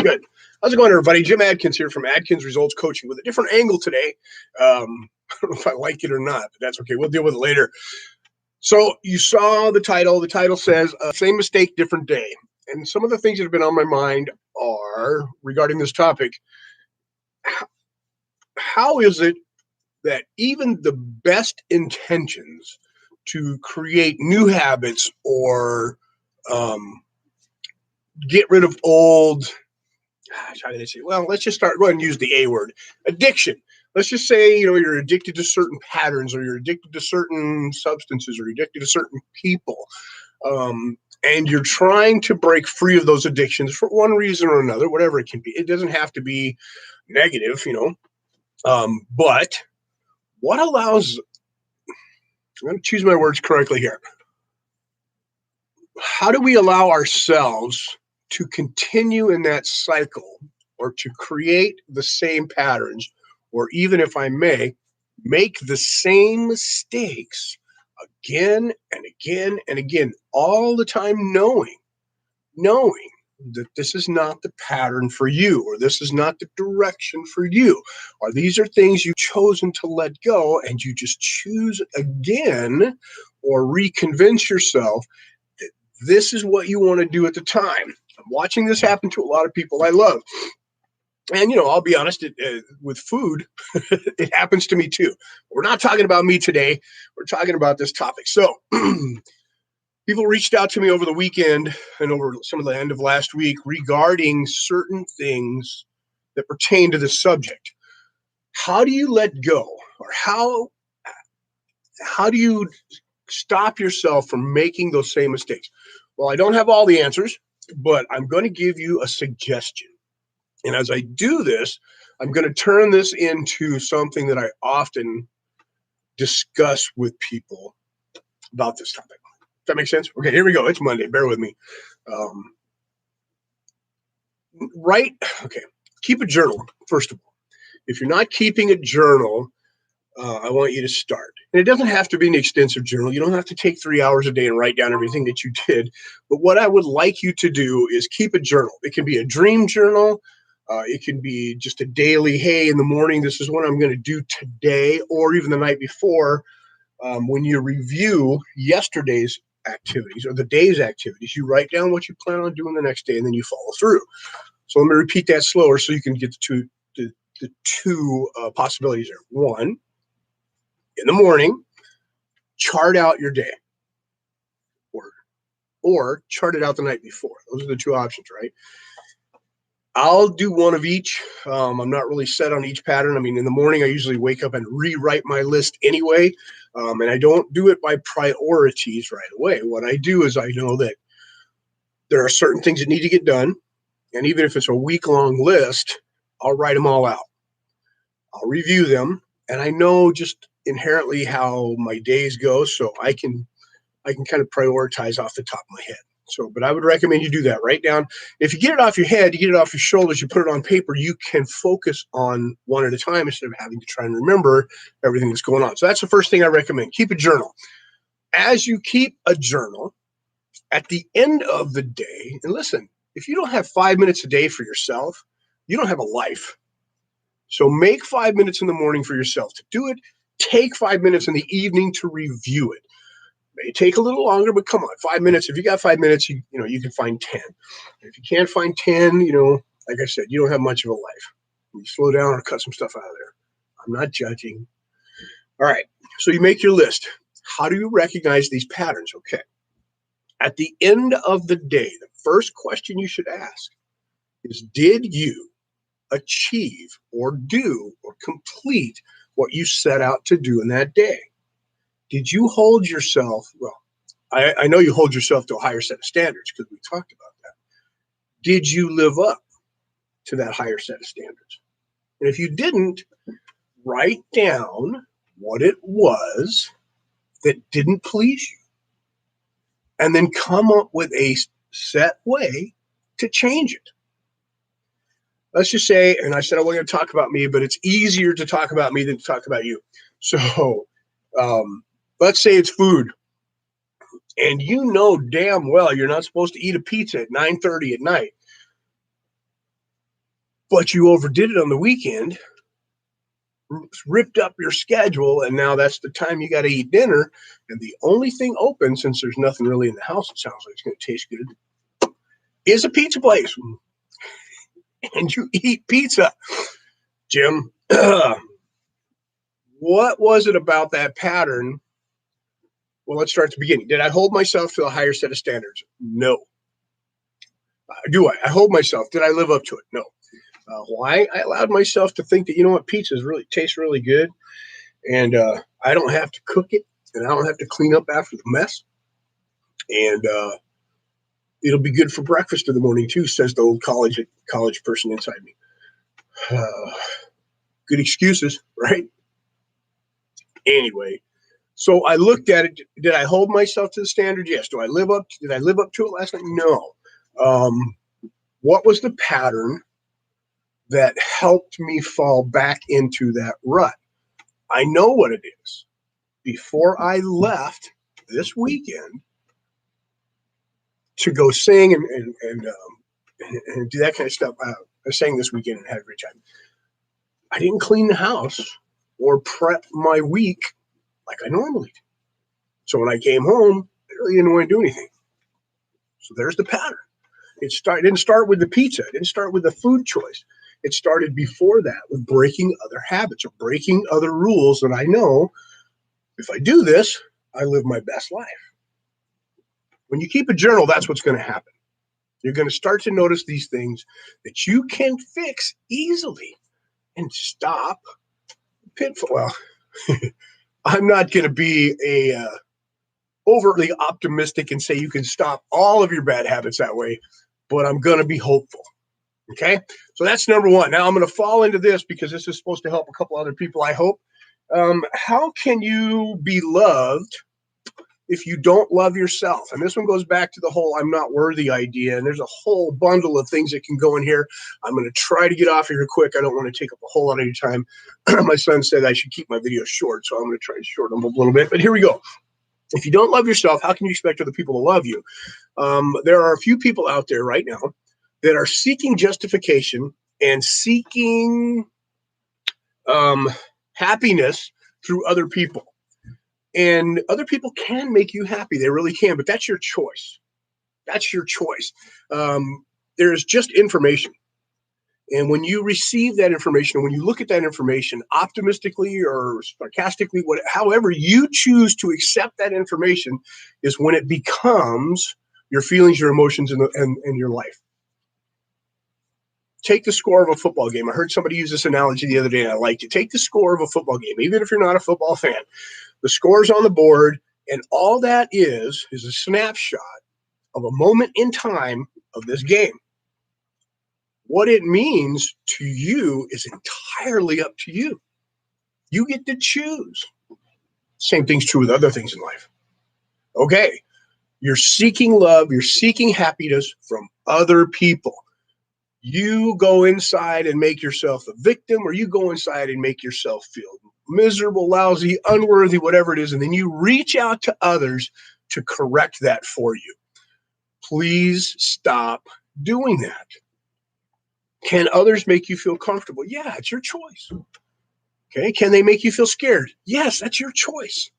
Good. How's it going, everybody? Jim Adkins here from Adkins Results Coaching with a different angle today. I don't know if I like it or not, but that's okay. We'll deal with it later. So you saw the title. The title says, Same Mistake, Different Day. And some of the things that have been on my mind are, regarding this topic, how is it that even the best intentions to create new habits or get rid of old, how can I say? Well, let's just go ahead and use the A word, addiction. Let's just say, you're addicted to certain patterns, or you're addicted to certain substances, or you're addicted to certain people. And you're trying to break free of those addictions for one reason or another, whatever it can be. It doesn't have to be negative, but what allows, I'm going to choose my words correctly here. How do we allow ourselves to continue in that cycle, or to create the same patterns, or even, if I may, make the same mistakes again and again and again, all the time, knowing that this is not the pattern for you, or this is not the direction for you, or these are things you've chosen to let go, and you just choose again or reconvince yourself that this is what you want to do at the time. I'm watching this happen to a lot of people I love. And, I'll be honest, with food, it happens to me too. We're not talking about me today. We're talking about this topic. So people reached out to me over the weekend and over some of the end of last week regarding certain things that pertain to this subject. How do you let go, or how do you stop yourself from making those same mistakes? Well, I don't have all the answers, but I'm going to give you a suggestion. And as I do this, I'm going to turn this into something that I often discuss with people about this topic. Does that make sense? Okay, here we go. It's Monday. Bear with me. Okay. Keep a journal, first of all. If you're not keeping a journal, I want you to start. And it doesn't have to be an extensive journal. You don't have to take 3 hours a day and write down everything that you did. But what I would like you to do is keep a journal. It can be a dream journal. It can be just a daily, hey, in the morning, this is what I'm going to do today, or even the night before, when you review yesterday's activities or the day's activities, you write down what you plan on doing the next day, and then you follow through. So let me repeat that slower so you can get the two possibilities there. One, in the morning, chart out your day, or chart it out the night before. Those are the two options, right? I'll do one of each. I'm not really set on each pattern. I mean, in the morning, I usually wake up and rewrite my list anyway. And I don't do it by priorities right away. What I do is I know that there are certain things that need to get done. And even if it's a week-long list, I'll write them all out. I'll review them. And I know just inherently how my days go, so I can kind of prioritize off the top of my head. So, but I would recommend you do that. Write down. If you get it off your head, you get it off your shoulders, you put it on paper, you can focus on one at a time instead of having to try and remember everything that's going on. So that's the first thing I recommend. Keep a journal. As you keep a journal, at the end of the day, and listen, if you don't have 5 minutes a day for yourself, you don't have a life. So make 5 minutes in the morning for yourself to do it. Take 5 minutes in the evening to review it. May take a little longer, but come on, 5 minutes. If you got 5 minutes, you can find 10. If you can't find 10, like I said, you don't have much of a life. You slow down or cut some stuff out of there. I'm not judging. All right. So you make your list. How do you recognize these patterns? Okay. At the end of the day, the first question you should ask is, did you achieve or do or complete what you set out to do in that day? Did you hold yourself, well, I know you hold yourself to a higher set of standards because we talked about that. Did you live up to that higher set of standards? And if you didn't, write down what it was that didn't please you, and then come up with a set way to change it. Let's just say, and I said I wasn't going to talk about me, but it's easier to talk about me than to talk about you. So let's say it's food. And you know damn well you're not supposed to eat a pizza at 9:30 at night. but you overdid it on the weekend, ripped up your schedule, and now that's the time you got to eat dinner. And the only thing open, since there's nothing really in the house, it sounds like it's going to taste good, is a pizza place. And you eat pizza. Jim, what was it about that pattern? Well, let's start at the beginning. Did I hold myself to a higher set of standards? No. Do I? I hold myself. Did I live up to it? No. Why? I allowed myself to think that, you know what, pizza tastes really good, and I don't have to cook it, and I don't have to clean up after the mess, and it'll be good for breakfast in the morning too, says the old college person inside me. Good excuses, right? Anyway, so I looked at it. Did I hold myself to the standard? Yes. Did I live up to it last night? No. What was the pattern that helped me fall back into that rut? I know what it is. Before I left this weekend to go sing and do that kind of stuff, I sang this weekend and had a great time. I didn't clean the house or prep my week like I normally do. So when I came home, I really didn't want to do anything. So there's the pattern. It didn't start with the pizza. It didn't start with the food choice. It started before that with breaking other habits or breaking other rules that I know if I do this, I live my best life. When you keep a journal, that's what's going to happen. You're going to start to notice these things that you can fix easily and stop pitfall. Well, I'm not going to be overly optimistic and say you can stop all of your bad habits that way, but I'm going to be hopeful. Okay, so that's number one. Now I'm going to fall into this because this is supposed to help a couple other people, I hope. How can you be loved if you don't love yourself? And this one goes back to the whole I'm not worthy idea. And there's a whole bundle of things that can go in here. I'm going to try to get off here quick. I don't want to take up a whole lot of your time. My son said I should keep my videos short, so I'm going to try to shorten them a little bit. But here we go. If you don't love yourself, how can you expect other people to love you? There are a few people out there right now that are seeking justification and seeking happiness through other people. And other people can make you happy. They really can, but that's your choice. That's your choice. There's just information. And when you receive that information, when you look at that information optimistically or sarcastically, however you choose to accept that information is when it becomes your feelings, your emotions, and your life. Take the score of a football game. I heard somebody use this analogy the other day, and I liked it. Take the score of a football game, even if you're not a football fan. The score's on the board, and all that is a snapshot of a moment in time of this game. What it means to you is entirely up to you. You get to choose. Same thing's true with other things in life. Okay, you're seeking love, you're seeking happiness from other people. You go inside and make yourself a victim, or you go inside and make yourself feel miserable, lousy, unworthy, whatever it is, and then you reach out to others to correct that for you. Please stop doing that. Can others make you feel comfortable? Yeah, it's your choice. Okay, can they make you feel scared? Yes, that's your choice.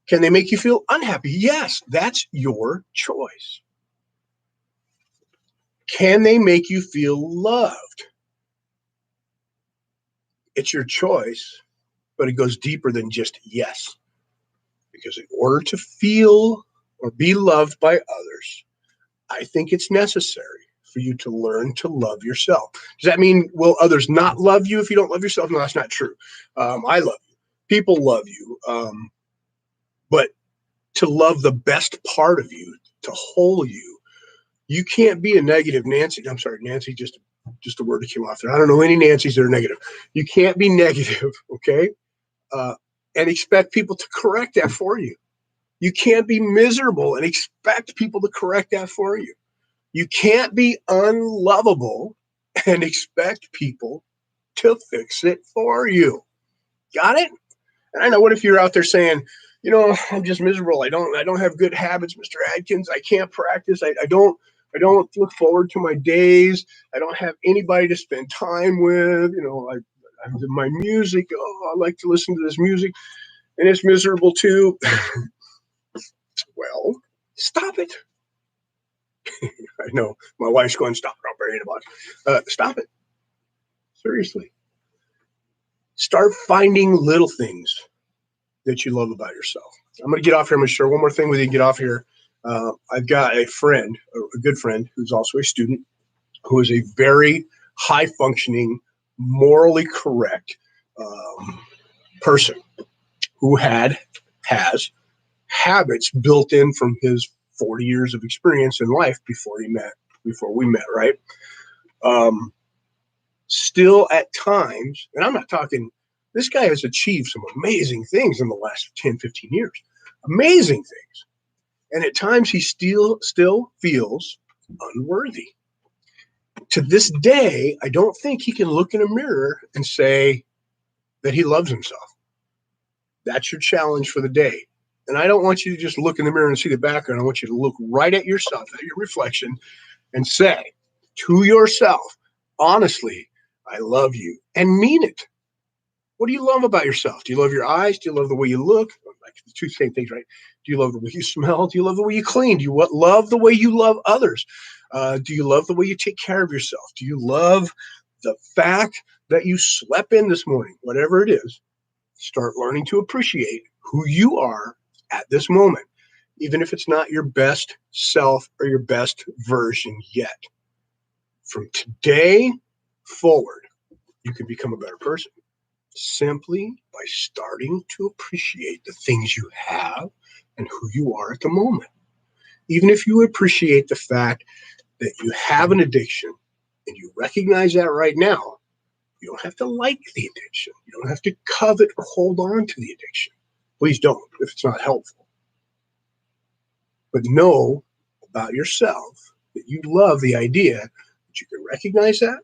Can they make you feel unhappy? Yes, that's your choice. Can they make you feel loved? It's your choice, but it goes deeper than just yes. Because in order to feel or be loved by others, I think it's necessary for you to learn to love yourself. Does that mean, will others not love you if you don't love yourself? No, that's not true. I love you. People love you. But to love the best part of you, to hold you, you can't be a negative Nancy. I'm sorry, Nancy, just a word that came off there. I don't know any Nancys that are negative. You can't be negative, okay? And expect people to correct that for you. You can't be miserable and expect people to correct that for you. You can't be unlovable and expect people to fix it for you. Got it? And I know, what if you're out there saying, I'm just miserable. I don't have good habits, Mr. Adkins. I can't practice. I don't I don't look forward to my days. I don't have anybody to spend time with. My music. Oh, I like to listen to this music, and it's miserable too. Well, stop it. I know my wife's going, stop it. I'm worried about it. Stop it. Seriously. Start finding little things that you love about yourself. I'm going to get off here. I'm going to share one more thing with you and get off here. I've got a friend, a good friend, who's also a student, who is a very high functioning, morally correct person who has habits built in from his 40 years of experience in life before we met, right? Still at times, and I'm not talking, this guy has achieved some amazing things in the last 10, 15 years. Amazing things. And at times he still feels unworthy. To this day, I don't think he can look in a mirror and say that he loves himself. That's your challenge for the day. And I don't want you to just look in the mirror and see the background. I want you to look right at yourself, at your reflection, and say to yourself, honestly, I love you, and mean it. What do you love about yourself? Do you love your eyes? Do you love the way you look? Like the two same things, right? Do you love the way you smell? Do you love the way you clean? Do you love the way you love others? Do you love the way you take care of yourself? Do you love the fact that you slept in this morning? Whatever it is, start learning to appreciate who you are at this moment, even if it's not your best self or your best version yet. From today forward, you can become a better person simply by starting to appreciate the things you have and who you are at the moment. Even if you appreciate the fact that you have an addiction and you recognize that right now, you don't have to like the addiction. You don't have to covet or hold on to the addiction. Please don't if it's not helpful. But know about yourself that you love the idea that you can recognize that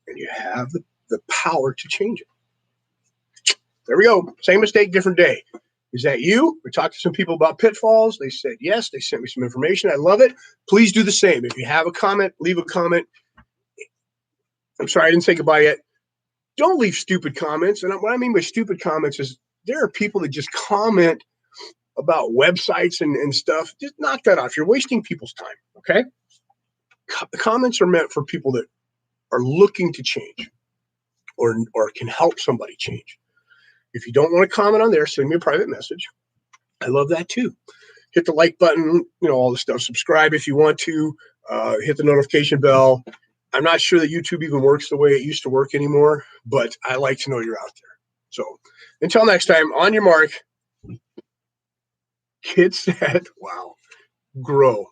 and you have the power to change it. There we go. Same mistake, different day. Is that you? We talked to some people about pitfalls. They said yes. They sent me some information. I love it. Please do the same. If you have a comment, leave a comment. I'm sorry, I didn't say goodbye yet. Don't leave stupid comments. And what I mean by stupid comments is there are people that just comment about websites and stuff. Just knock that off. You're wasting people's time, okay? Comments are meant for people that are looking to change or can help somebody change. If you don't want to comment on there, send me a private message. I love that too. Hit the like button, all the stuff. Subscribe if you want to. Hit the notification bell. I'm not sure that YouTube even works the way it used to work anymore, but I like to know you're out there. So until next time, on your mark, get set, wow, grow.